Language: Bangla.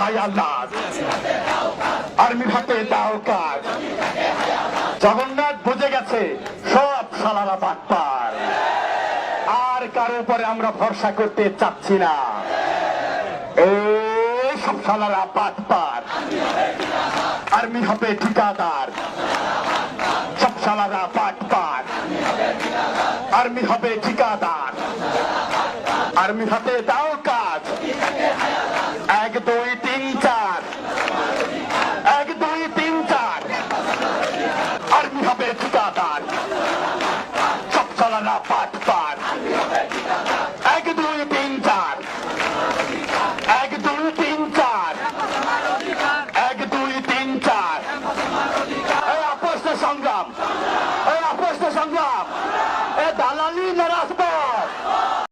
হায়ালাত, আর্মির হাতে দাও কাজ। জগন্নাথ বুঝে গেছে সব শালারা বাটপার, আর কারো উপরে আমরা ভরসা করতে চাচ্ছি না। এই সব শালারা বাটপার, আর্মি হবে ঠিকাদার। সব শালারা বাটপার, আর্মি হবে ঠিকাদার। আর্মি হাতে দাও কাজ। 1 2 3